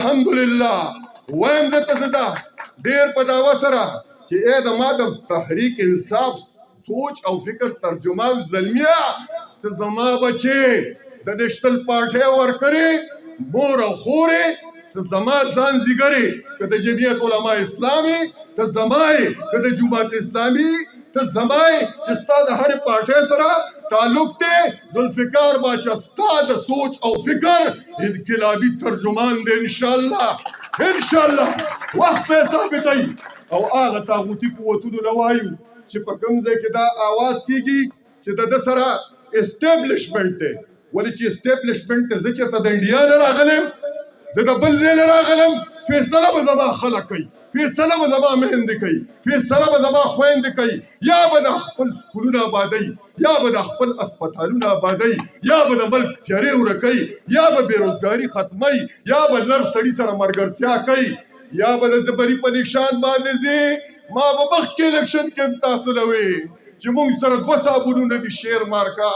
الحمدلله وایم درته زه دا ډېر په دعوه سره چې ای د ما د تحریک انصاف سوچ او فکر ترجمان زلمیه ته زما بچې د نشتل پارټۍ ورکړې مور او خورې ته زما ځان زیګرې که د جمعیت علما اسلامي ته زما یې که د جماعت اسلامي ته زما یې چې ستا د هرې پارټۍ سره تعلق دی ذوالفقار باچا ستا د سوچ او فکر انقلابي ترجمان دی انشاءالله انشاءالله وخت به ثابتوي او هغه طاغوتي قوتونو نه وایو چې په کوم ځای کې دا آواز کېږي چې د ده سره اسټیبلشمنټ دی ولې چې اسټیبلشمنټ ته زه چېرته د انډیا نه راغلم زه د بل ځای نه راغلم فیصله به زما خلک کوي فیصله به زما میندې کوي فیصله به زما خویندې کوي یا به د خپل سکولونه آبادوي یا به د خپل اسپتالونه آبادوي یا به د بل تیارې ورکوي یا به بېروزګاري ختموي یا به نر سړي سره ملګرتیا کوي یا به د زبري په نشان باندې ځي ما به مخکې الیکشن کې تاسو له وې چې موږ سره 2 صابونونه دي شیر مارکا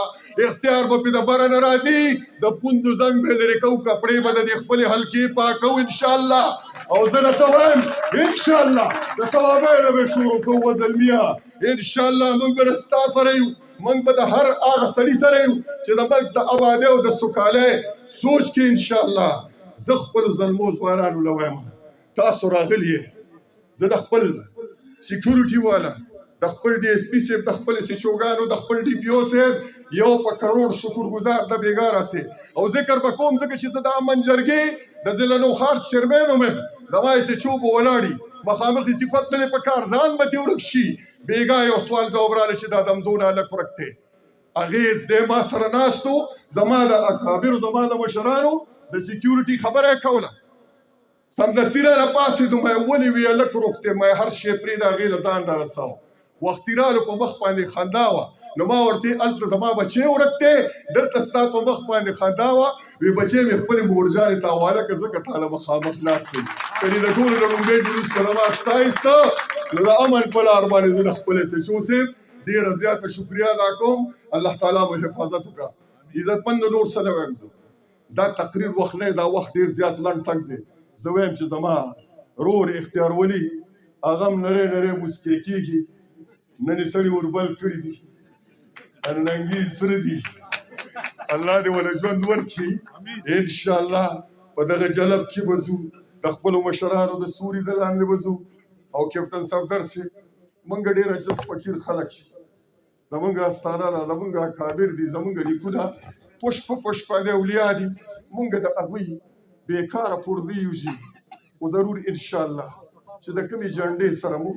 اختیار به پې د بره نه راځي د پوندو زنګ به لرې کوو کپړې به د دې خپلې حلقې پاکو انشاءالله او زه درته وایم انشاءالله د ثوابۍ نه به شروع کوو زلمیه انشاءالله موږ به ستا سره یو موږ به د هر هغه سړي سره یو چې د ملک د آبادۍ او د سوکالۍ سوچ کې انشاءالله زه خپلو زلمو ځوانانو له وایم تاسو راغلي یې زه د خپل سیکیورټي والا د خپل ډي اس پي صاحب د خپل سچوګانو د خپل ډي پي او صاحب یو په کروڑ شکر گزار د بیګاره سي او ذکر به کوم ځکه چې زه د امن جرګې د ضلع نوخار چیرمین وم د ما سچو به ولاړي مخامخ صفت نه په کار ځان به دې ورک شي بیګا یو سوال ځواب راغلی چې دا د امزونه هلک ورک دی هغې دی ما سره ناستو زما د اکابرو زما د مشرانو د سیکیورټي خبره یې کوله سمدستي را راپاڅېدو ما یې ولې وي هلک روک دی ما یې هر شی پرېږده هغې له ځان را رساو وختي رالو په مخ باندې خندا وه نو ما ورته هلته زما بچی ورک دی دلته ستا په مخ باندې خندا وه وی بچی مې خپلې مورجانې ته حواله کړه ځکه تاله مخامخ ناست یم کنې د ټولو نه لومړی جلوس په زما ستا ایسته نو د امن په لار باندې زه د خپلې سچو صاحب ډېره زیاته شکریه ادا کوم الله تعالی مو حفاظت وکړه عزتمندو نور څه نه وایم زه دا تقریر وخت نه دا وخت ډېر زیات لنډ تنګ دی زه وایم چې زما رور اختیار ولي هغه هم نری نری موسکې کېږي نن یې سړي وربل کړي دي ننګي سره دي الله دې وله ژوند ورکړي انشاءالله په دغه جلب کې به ځو د خپلو مشرانو د سوري د لاندې به ځو او کیپټن صفدر صاحب موږ ډېر عجز فقیر خلک زموږ استانه ده زموږ اکابر دي زموږ نیکونه پشپ پشپ د اولیا دي موږ د هغوی بېکاره پردي یوځي خو ضرور انشاءالله چې د کومې جنډې سره مو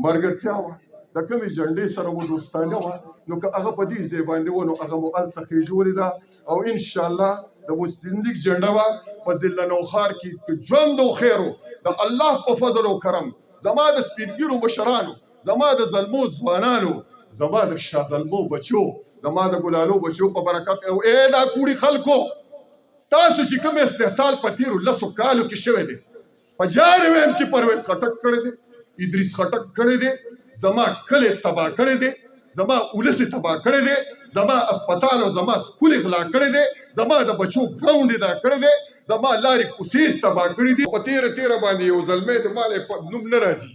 ملګرتیا وه د کومې جنډې سره مو دوستانه وه نو که هغه په دې ځای باندې وه نو هغه مو هلته خېژولې ده او انشاءالله د مسلم لیګ جنډه وه په ضلع نوخار کې ژوند او خیر د الله په فضل او کرم زما د سپینګیرو مشرانو زما د زلمو ځوانانو زما د شاه زلمو بچو زما د ګلالو بچو په برکت او ای دا کوړي خلکو ستاسو چې کوم استحصال په تېرو 10 کالو کې شوی دی په جار ویم چې پرویز خټک کړی دی ادریس خټک کړی دی زما کلی تباه کړی دی زما ولس تباه کړی دی زما اسپتال او زما سکول غلا کړی دی زما د بچو ګراوند دا کړی دی زما لارې کوڅې تباه کړي دي په تیره باندې یو زلمی د مالې په نوم نه راځي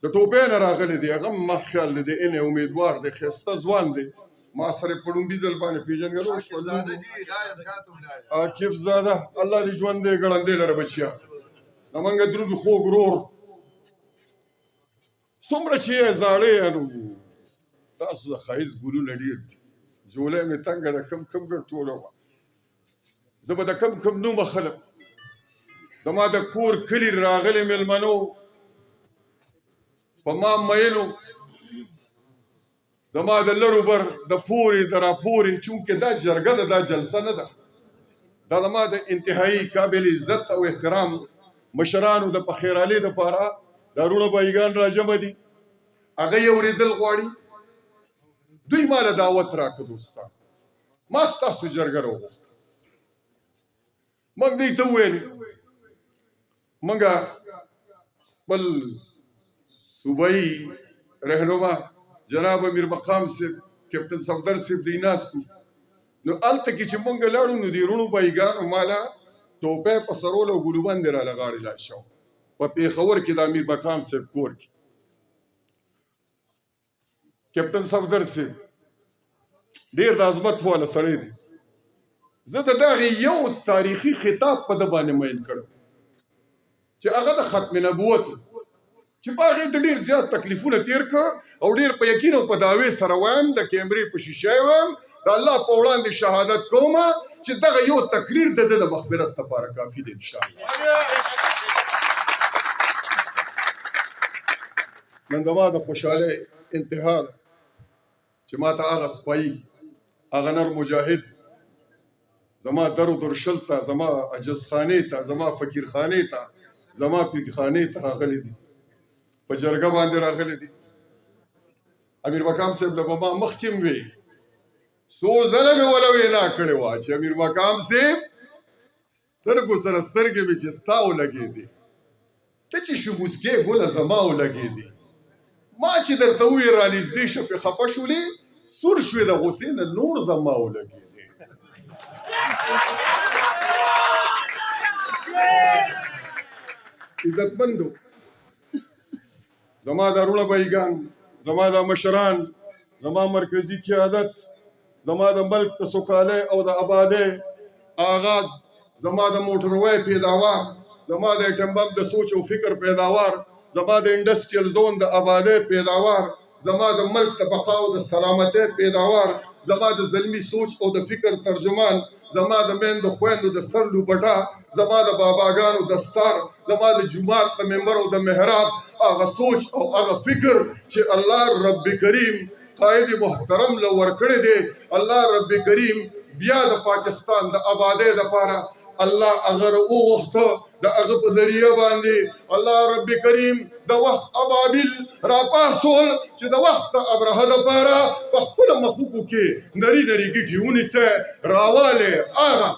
د ټوپۍ نه راغلی دی هغه هم ما خیال دی انې امیدوار دی ښایسته ځوان دی ما سره یې په لومړي ځل باندې پېژنګلو شو عاقب زاده الله دې ژوندی ګړندی لره بچیا زمونږ درود خوږ ورور څومره چې یې زاړه نو تاسو د ښایست ګلونه ډېر دي جولی مې تنګه ده کم ګڼ ټوله وه زه به د کم نومه خلک زما د کور کلي راغلي مېلمنو په ما مینو زما د لرو بر د پورې د راپورې چونکې دا جرګه ده دا جلسه نه ده دا زما د انتهایی قابل عزت او احترام مشرانو د پخیرالۍ دپاره دا روڼه بایګان راجمع دي هغه یې اورېدل غواړي دوی ما له دعوت راکړه دوستان ما ستاسو جرګه راوغوښته موږ دوی ته وویلې موږ خپل صوبایي رهنما جناب امیر مقام صاحب کیپټن صفدر صاحب دوی ناست وو نو هلته کې چې موږ لاړو نو دې روڼو بایګانو ماله ټوپۍ په سرول او ګلوبند یې راله غاړې لا شو په پېښور کې د امیر مقام صاحب کور کې کیپټن صفدر صاحب ډېر د عظمت والا سړی دی زه د دغې یو تاریخي خطاب په ده باندې میل کړم چې هغه د ختم نبوت چې په هغې ته ډېر زیات تکلیفونه تېر کړه او ډېر په یقین او په دعوې سره وایم د کیمرې په شیشه یې وایم د الله په وړاندې شهادت کومه چې دغه یو تقریر د ده د مغفرت لپاره کافي دی انشاءالله نن زما د خوشحالۍ انتها ده چې ما ته هغه سپایي هغه نر مجاهد زما در و درشل ته زما عجزخانې ته زما فقیرخانې ته زما پیرخانې ته راغلی دي په جرګه باندې راغلی دي امیر مقام صاحب له به ما مخکې هم وی څو ځله مې وله وینا کړې وه چې امیر مقام صاحب سترګو سره سترګې مې چې ستا ولګېدې ته چې شموسکې ګوله زما ولګېدې ما چې درته وویې رانږدې شه پرې خفه شولې سور شوې د غوسې نه نور زما ولګېدې عزتمندو زما د وروڼه بایګان زما د مشران زما مرکزي قیادت زما د ملک د سوکالۍ او د آبادۍ آغاز زما د موټروی پیداوار زما د ایټم بم د سوچ او فکر پیداوار زما د انډسټریل زون د آبادۍ پیداوار زما د ملک د بقا او د سلامتۍ پیداوار زما د زلمی سوچ او د فکر ترجمان زما د میندو خویندو د سر لوبټا زما د باباګانو دستار زما د جومات د ممبر او د محراب هغه سوچ او هغه فکر چې الله رب کریم قائد محترم له ورکړی دی الله رب کریم بیا د پاکستان د آبادۍ لپاره الله هغه راوغوښته د هغه په ذریعه باندې الله رب کریم د وخت ابابیل راپاڅول چې د وخت د ابرهه دپاره په خپلو مخوکو کې نري نري ګیټې ونیسه راوالی هغه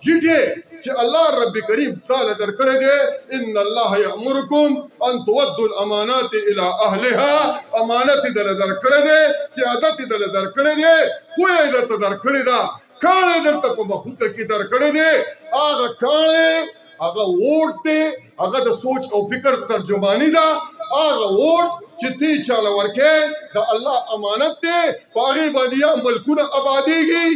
ګیټې چې الله رب کریم تعالی درکړی دی ان الله یامرکم ان تودوا الامانات الى اهلها امانت یې دله درکړی دی قیادت یې دله درکړی دی پوهه یې درته درکړې ده کاڼی درته په مخوکه کې درکړی دی هغه کاڼی هغه ووټ دی هغه د سوچ او فکر ترجماني ده هغه ووټ چې تی چاله ورکې د الله امانت دی په هغې باندې یا ملکونه آبادېږي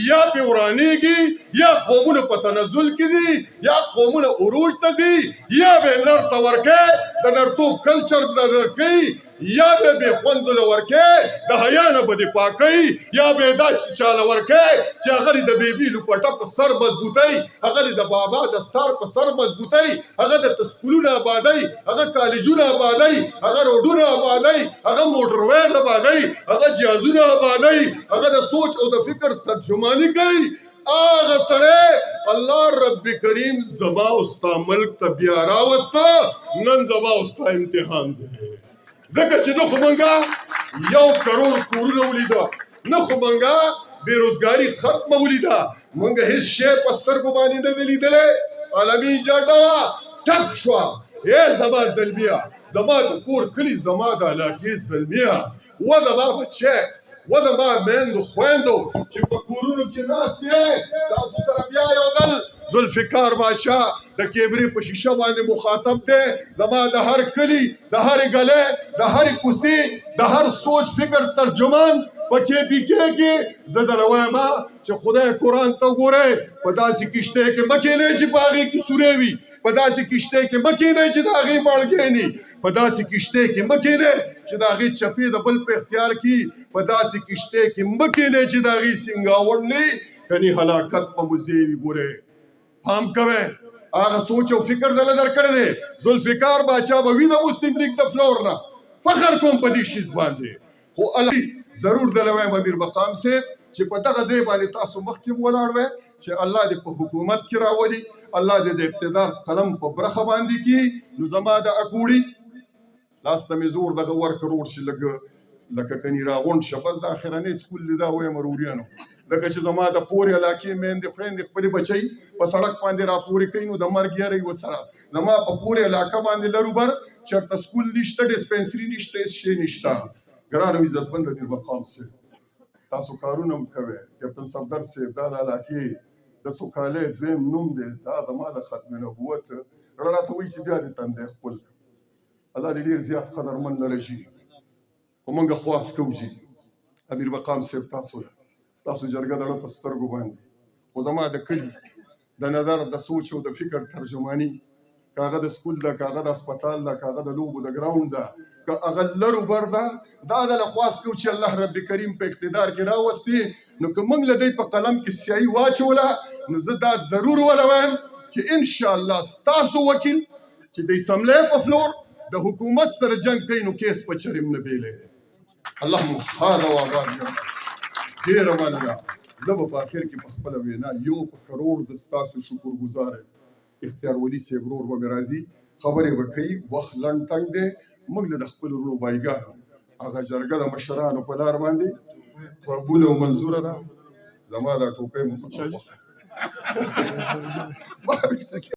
یا پې ورانېږي یا قومونه په تنزل کې ځي یا قومونه عروج ته ځي یا به یې نر ته ورکې د نرتوب کلچر له درکوي یا به بې خوندو له ورکې د حیا نه به دې پاکوي یا به یې داسې چاله ورکې چې هغه د بیبي لوپټه په سر مضبوطوي هغه د بابا دستار په سر مضبوطوي هغه د سکولونه آبادوي هغه کالجونه آبادوي هغه روډونه آبادوي هغه موټرویز آبادوي هغه جهازونه آبادوي هغه د سوچ او د فکر ترجماني کوي هغه سړی الله رب کریم زما او ستا ملک ته بیا راوسته نن زما او ستا امتحان دی ځکه چې نه خو مونږه 1 کروڑ کورونه ولیده نه خو مونږه بېروزګاري ختمه ولیده مونږه هېڅ شی په سترګو باندې نه دی لیدلی عالمي جګړه وه ټپ شوه ای زما زلمیه زما د کور کلي زما د علاقې زلمیه و زما بچی و زما میندو خویندو چې په کورونو کې ناست یې تاسو سره بیا یو ځل ذوالفقار بادشاه د کیمرې په شیشه باندې مخاطب دی زما د هر کلي د هرې ګلې د هرې کوڅې د هر سوچ فکر ترجمان په KPK کې زه در وایم چې خدای قرآن ته وګورئ په داسې کښتۍ کې مه کښېنئ چې په هغې کې سورې وي په داسې کښتۍ کې مه کښېنئ چې د هغې مالګې په داسې کښتۍ کې مه کښېنئ چې د هغې چپې د بل په اختیار کې په داسې کښتۍ کې مه کښېنئ چې د هغې سینګاوړ نه کني هلاکت په موزې وي ګورئ پام کوئ هغه سوچ او فکر دله درکړی دی ذوالفقار باچا به وي د مسلم لیګ د فلور نه فخر کوم په دې شیز باندې خو الله ضرور دله وایم امیر مقام صاحب چې په دغه ځای باندې تاسو مخکې ولاړ وئ چې الله دې په حکومت کې راولي الله دې د اقتدار قلم په برخه باندې کړي نو زما د اکوړي لاس ته مې زور دغه ورکړ شي لکه کني راغونډ شه بس د اخرنۍ سکول دی دا وایم وروریانو ځکه چې زما د پورې علاقې میندې خویندې خپلې بچی په سړک باندې راپورې کوي نو د مرګ یری ورسره زما په پورې علاقه باندې لروبر چېرته سکول نشته ډسپنسري نشته هېڅ شی نشته ګرانو عزتمند امیر مقام صاحب تاسو کارونه هم کوئ کیپټن صفدر صاحب دا د علاقې د سوکالۍ دویم نوم دی دا زما د ختم نبوت زړه راته وایي چې بیا دې تندی خپل الله دې ډېر زیات قدرمن لره شي خو موږ خواست کوو چې امیر مقام صاحب تاسو له ستاسو جرګه د زړه په سترګو باندې خو زما د کلي د نظر د سوچ او د فکر ترجماني که هغه د سکول ده که هغه د اسپتال ده که هغه د لوبو د ګراونډ ده که هغه لرو بر ده دا د له خواست کوو چې الله رب کریم په اقتدار کې راوستي نو که موږ له دوی په قلم کې سیاهي واچوله نو زه دا ضرور ولوایم چې انشاءالله ستاسو وکیل چې د اسمبلۍ په فلور د حکومت سره جنګ کوي نو کیس په چرم نه بیلی الله مو ښاد او آباد کړي ډېره مننه زه به په آخر کې په خپله وینا 1 کروڑ د ستاسو شکر گزار یم اختیار ولي صاحب ورور به مې راځي خبرې به کوي وخت لنډ تنګ دی موږ له د خپلو وروڼو بایګانو هغه جرګه د مشرانو په لار باندې قبوله او منظوره ده زما دا ټوپۍ مو